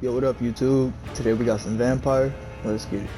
Yo, what up, YouTube? Today we got some Vampyr. Let's get it.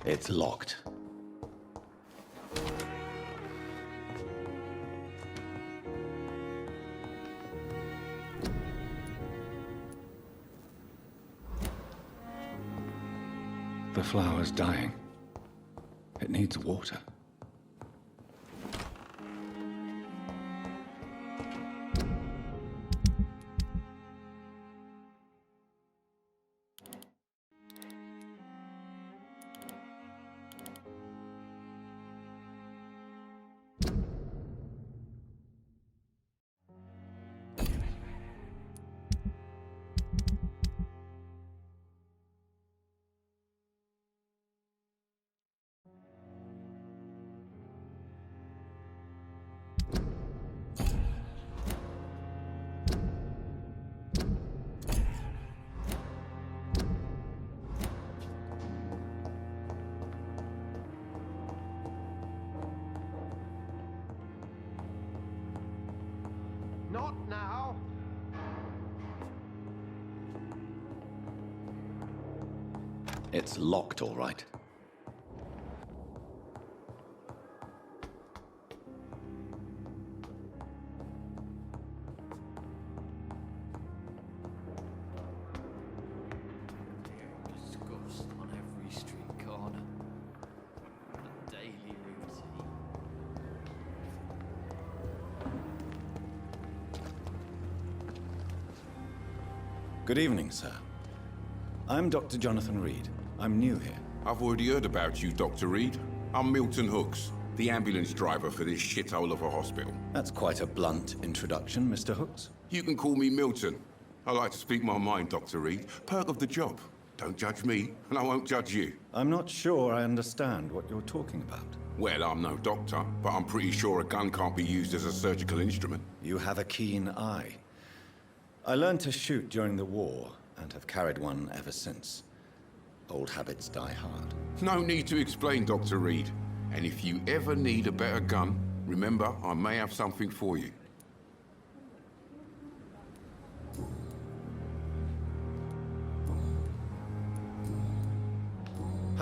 It's locked. The flower's dying. It needs water. Not now! It's locked, all right. Disgust on every street corner. A daily routine. Good evening, sir. I'm Dr. Jonathan Reed. I'm new here. I've already heard about you, Dr. Reed. I'm Milton Hooks, the ambulance driver for this shithole of a hospital. That's quite a blunt introduction, Mr. Hooks. You can call me Milton. I like to speak my mind, Dr. Reed. Perk of the job. Don't judge me, and I won't judge you. I'm not sure I understand what you're talking about. Well, I'm no doctor, but I'm pretty sure a gun can't be used as a surgical instrument. You have a keen eye. I learned to shoot during the war, and have carried one ever since. Old habits die hard. No need to explain, Dr. Reed. And if you ever need a better gun, remember, I may have something for you.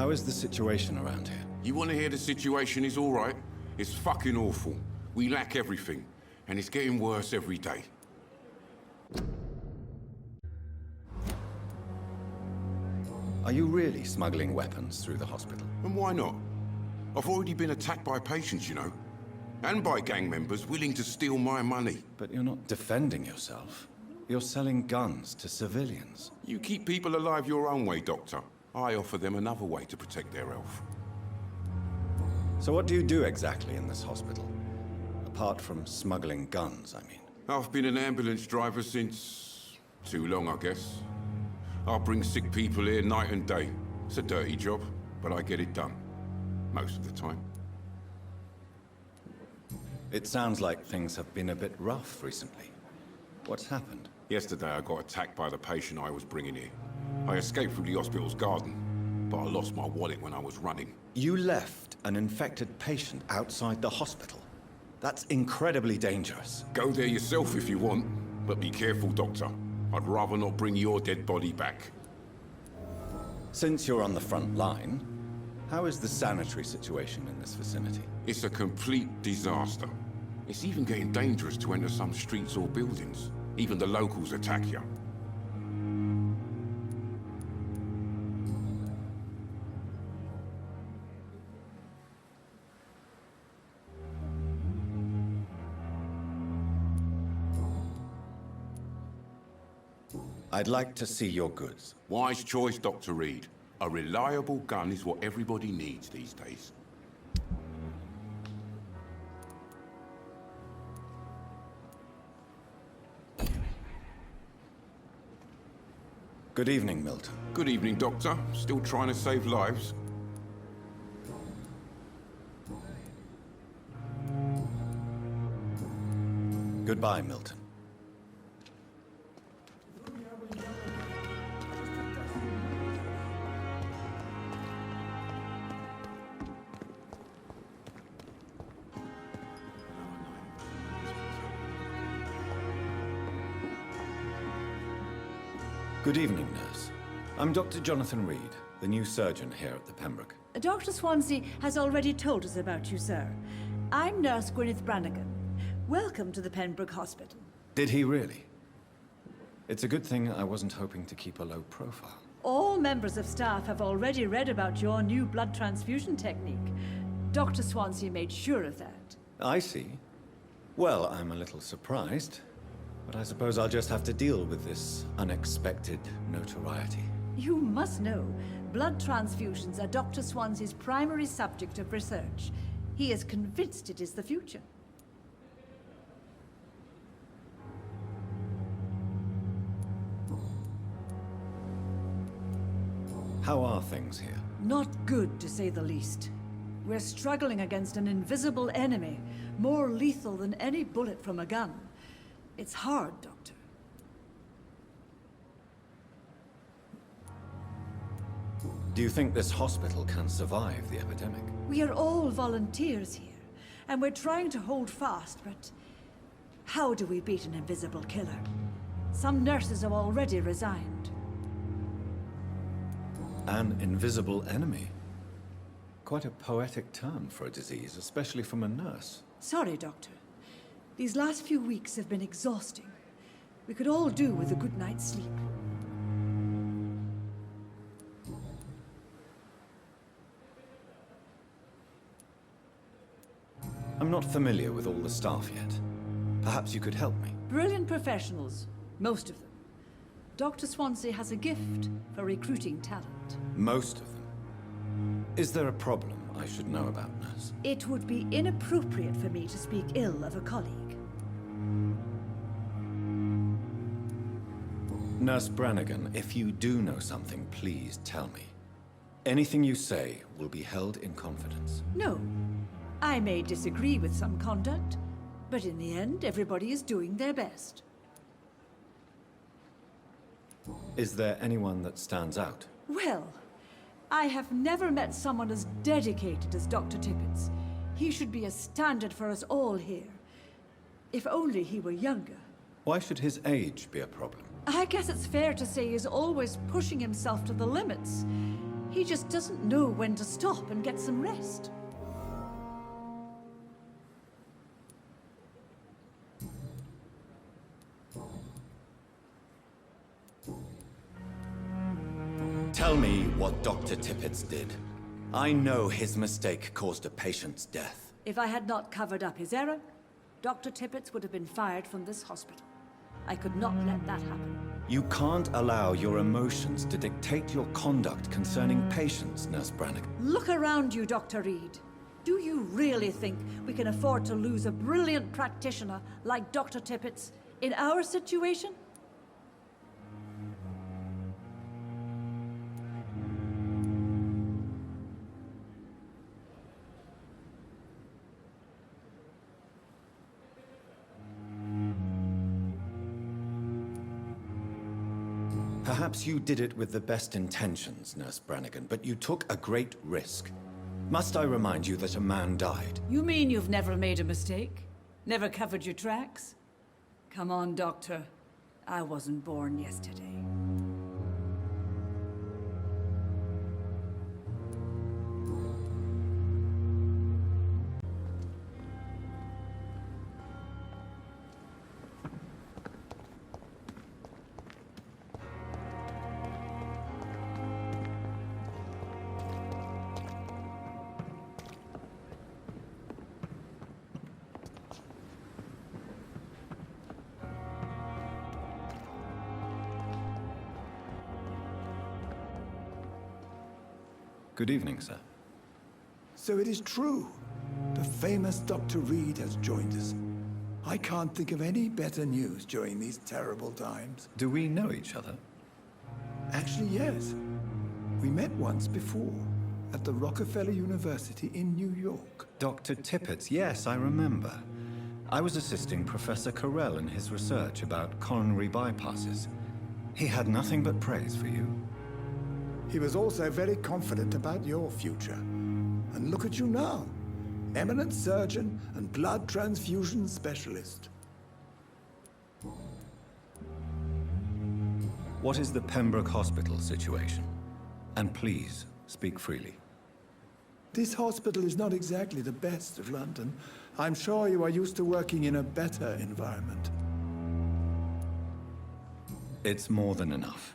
How is the situation around here? You want to hear the situation is all right? It's fucking awful. We lack everything, and it's getting worse every day. Are you really smuggling weapons through the hospital? And why not? I've already been attacked by patients, you know. And by gang members willing to steal my money. But you're not defending yourself. You're selling guns to civilians. You keep people alive your own way, Doctor. I offer them another way to protect their health. So what do you do exactly in this hospital? Apart from smuggling guns, I mean. I've been an ambulance driver since... too long, I guess. I'll bring sick people here night and day. It's a dirty job, but I get it done. Most of the time. It sounds like things have been a bit rough recently. What's happened? Yesterday I got attacked by the patient I was bringing here. I escaped through the hospital's garden, but I lost my wallet when I was running. You left an infected patient outside the hospital? That's incredibly dangerous. Go there yourself if you want, but be careful, Doctor. I'd rather not bring your dead body back. Since you're on the front line, how is the sanitary situation in this vicinity? It's a complete disaster. It's even getting dangerous to enter some streets or buildings. Even the locals attack you. I'd like to see your goods. Wise choice, Dr. Reed. A reliable gun is what everybody needs these days. Good evening, Milton. Good evening, Doctor. Still trying to save lives? Goodbye, Milton. Good evening, nurse. I'm Dr. Jonathan Reed, the new surgeon here at the Pembroke. Dr. Swansea has already told us about you, sir. I'm Nurse Gwyneth Brannigan. Welcome to the Pembroke Hospital. Did he really? It's a good thing I wasn't hoping to keep a low profile. All members of staff have already read about your new blood transfusion technique. Dr. Swansea made sure of that. I see. Well, I'm a little surprised, but I suppose I'll just have to deal with this unexpected notoriety. You must know, blood transfusions are Dr. Swansea's primary subject of research. He is convinced it is the future. How are things here? Not good, to say the least. We're struggling against an invisible enemy, more lethal than any bullet from a gun. It's hard, Doctor. Do you think this hospital can survive the epidemic? We are all volunteers here, and we're trying to hold fast, but how do we beat an invisible killer? Some nurses have already resigned. An invisible enemy? Quite a poetic term for a disease, especially from a nurse. Sorry, Doctor. These last few weeks have been exhausting. We could all do with a good night's sleep. I'm not familiar with all the staff yet. Perhaps you could help me. Brilliant professionals, most of them. Dr. Swansea has a gift for recruiting talent. Most of them. Is there a problem I should know about, nurse? It would be inappropriate for me to speak ill of a colleague. Nurse Brannigan, if you do know something, please tell me. Anything you say will be held in confidence. No. I may disagree with some conduct, but in the end, everybody is doing their best. Is there anyone that stands out? Well, I have never met someone as dedicated as Dr. Tippett. He should be a standard for us all here. If only he were younger. Why should his age be a problem? I guess it's fair to say he's always pushing himself to the limits. He just doesn't know when to stop and get some rest. Tell me what Dr. Tippets did. I know his mistake caused a patient's death. If I had not covered up his error, Dr. Tippets would have been fired from this hospital. I could not let that happen. You can't allow your emotions to dictate your conduct concerning patients, Nurse Brannigan. Look around you, Dr. Reed. Do you really think we can afford to lose a brilliant practitioner like Dr. Tippets in our situation? Perhaps you did it with the best intentions, Nurse Brannigan, but you took a great risk. Must I remind you that a man died? You mean you've never made a mistake? Never covered your tracks? Come on, Doctor. I wasn't born yesterday. Good evening, sir. So it is true. The famous Dr. Reed has joined us. I can't think of any better news during these terrible times. Do we know each other? Actually, yes. We met once before, at the Rockefeller University in New York. Dr. Tippets, yes, I remember. I was assisting Professor Carell in his research about coronary bypasses. He had nothing but praise for you. He was also very confident about your future. And look at you now. Eminent surgeon and blood transfusion specialist. What is the Pembroke Hospital situation? And please, speak freely. This hospital is not exactly the best of London. I'm sure you are used to working in a better environment. It's more than enough.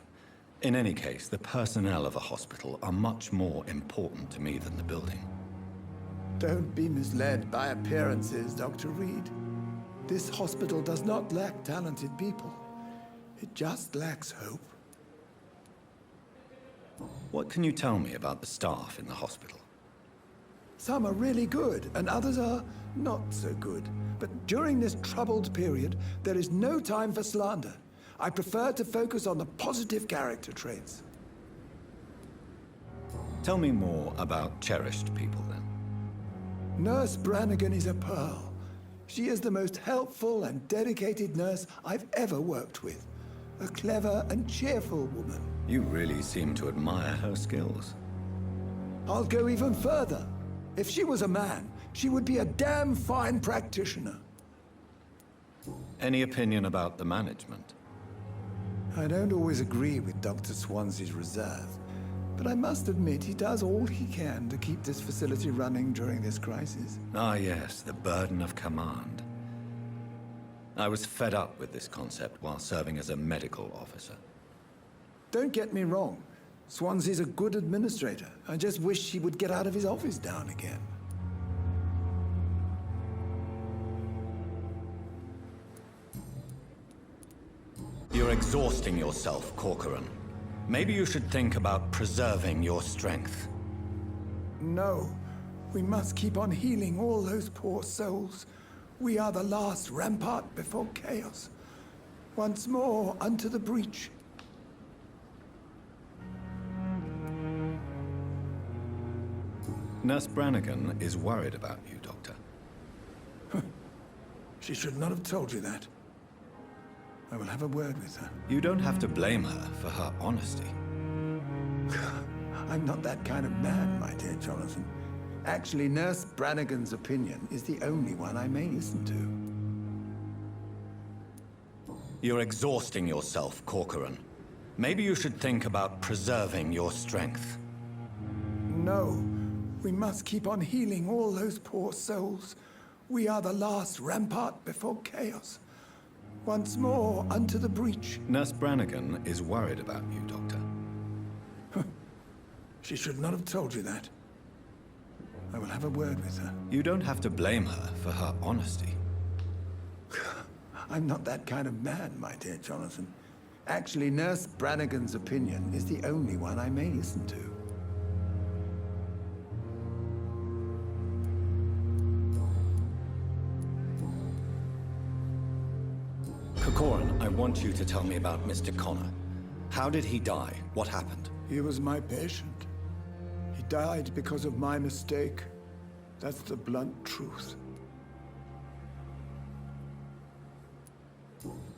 In any case, the personnel of a hospital are much more important to me than the building. Don't be misled by appearances, Dr. Reed. This hospital does not lack talented people. It just lacks hope. What can you tell me about the staff in the hospital? Some are really good, and others are not so good. But during this troubled period, there is no time for slander. I prefer to focus on the positive character traits. Tell me more about cherished people, then. Nurse Brannigan is a pearl. She is the most helpful and dedicated nurse I've ever worked with. A clever and cheerful woman. You really seem to admire her skills. I'll go even further. If she was a man, she would be a damn fine practitioner. Any opinion about the management? I don't always agree with Dr. Swansea's reserve, but I must admit he does all he can to keep this facility running during this crisis. Ah, yes, the burden of command. I was fed up with this concept while serving as a medical officer. Don't get me wrong. Swansea's a good administrator. I just wish he would get out of his office down again. You're exhausting yourself, Corcoran. Maybe you should think about preserving your strength. No. We must keep on healing all those poor souls. We are the last rampart before chaos. Once more unto the breach. Nurse Brannigan is worried about you, Doctor. She should not have told you that. I will have a word with her. You don't have to blame her for her honesty. I'm not that kind of man, my dear Jonathan. Actually, Nurse Brannigan's opinion is the only one I may listen to. You're exhausting yourself, Corcoran. Maybe you should think about preserving your strength. No. We must keep on healing all those poor souls. We are the last rampart before chaos. Once more, unto the breach. Nurse Brannigan is worried about you, Doctor. She should not have told you that. I will have a word with her. You don't have to blame her for her honesty. I'm not that kind of man, my dear Jonathan. Actually, Nurse Brannigan's opinion is the only one I may listen to. Corcoran, I want you to tell me about Mr. Connor. How did he die? What happened? He was my patient. He died because of my mistake. That's the blunt truth.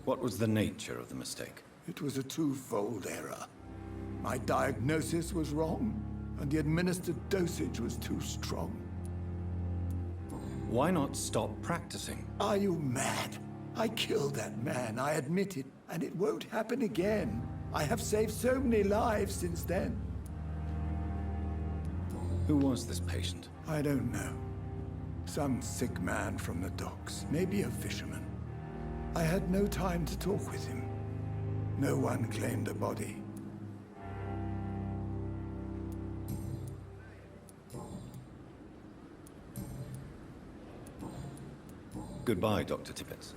What was the nature of the mistake? It was a twofold error. My diagnosis was wrong, and the administered dosage was too strong. Why not stop practicing? Are you mad? I killed that man, I admit it, and it won't happen again. I have saved so many lives since then. Who was this patient? I don't know. Some sick man from the docks, maybe a fisherman. I had no time to talk with him. No one claimed a body. Goodbye, Dr. Tippett.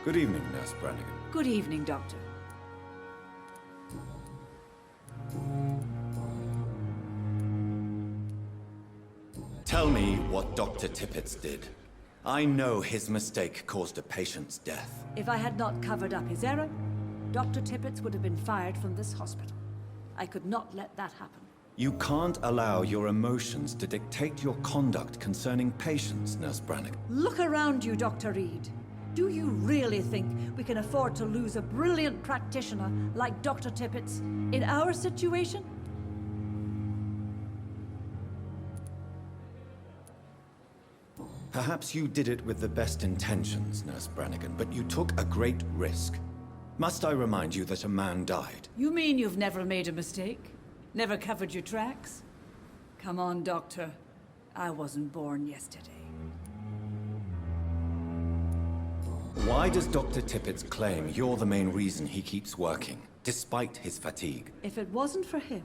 Good evening, Nurse Brannigan. Good evening, Doctor. Tell me what Dr. Tippett did. I know his mistake caused a patient's death. If I had not covered up his error, Dr. Tippett would have been fired from this hospital. I could not let that happen. You can't allow your emotions to dictate your conduct concerning patients, Nurse Brannigan. Look around you, Dr. Reed. Do you really think we can afford to lose a brilliant practitioner like Dr. Tippett's in our situation? Perhaps you did it with the best intentions, Nurse Brannigan, but you took a great risk. Must I remind you that a man died? You mean you've never made a mistake? Never covered your tracks? Come on, Doctor. I wasn't born yesterday. Why does Dr. Tippett claim you're the main reason he keeps working, despite his fatigue? If it wasn't for him,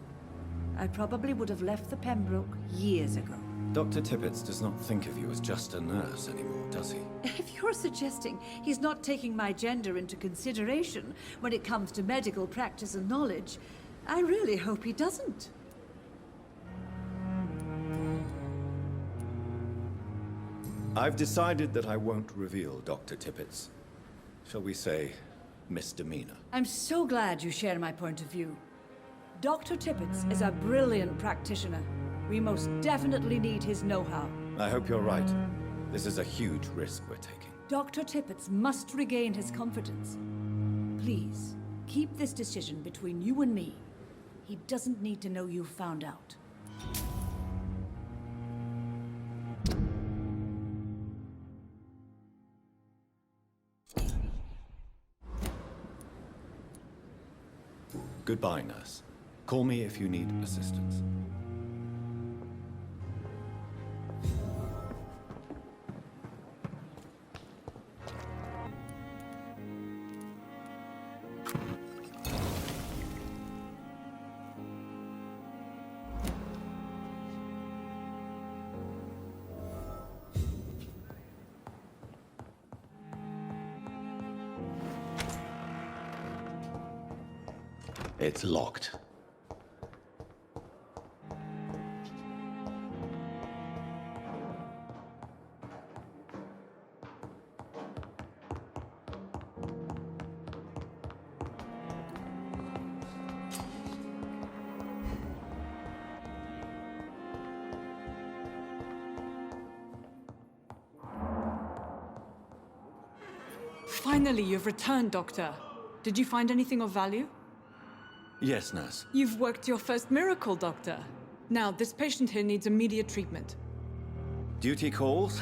I probably would have left the Pembroke years ago. Dr. Tippett does not think of you as just a nurse anymore, does he? If you're suggesting he's not taking my gender into consideration when it comes to medical practice and knowledge, I really hope he doesn't. I've decided that I won't reveal Dr. Tippett's, shall we say, misdemeanor. I'm so glad you share my point of view. Dr. Tippett is a brilliant practitioner. We most definitely need his know-how. I hope you're right. This is a huge risk we're taking. Dr. Tippett must regain his confidence. Please, keep this decision between you and me. He doesn't need to know you found out. Goodbye, nurse. Call me if you need assistance. It's locked. Finally, you've returned, Doctor. Did you find anything of value? Yes, nurse. You've worked your first miracle, Doctor. Now, this patient here needs immediate treatment. Duty calls.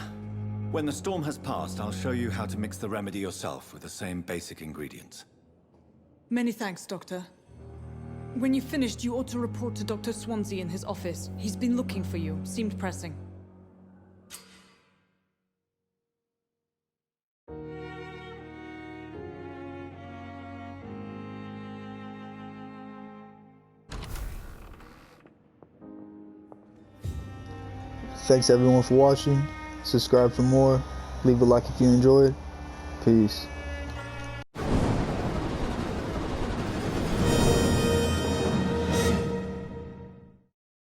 When the storm has passed, I'll show you how to mix the remedy yourself with the same basic ingredients. Many thanks, Doctor. When you've finished, you ought to report to Dr. Swansea in his office. He's been looking for you. Seemed pressing. Thanks everyone for watching. Subscribe for more. Leave a like if you enjoyed. Peace.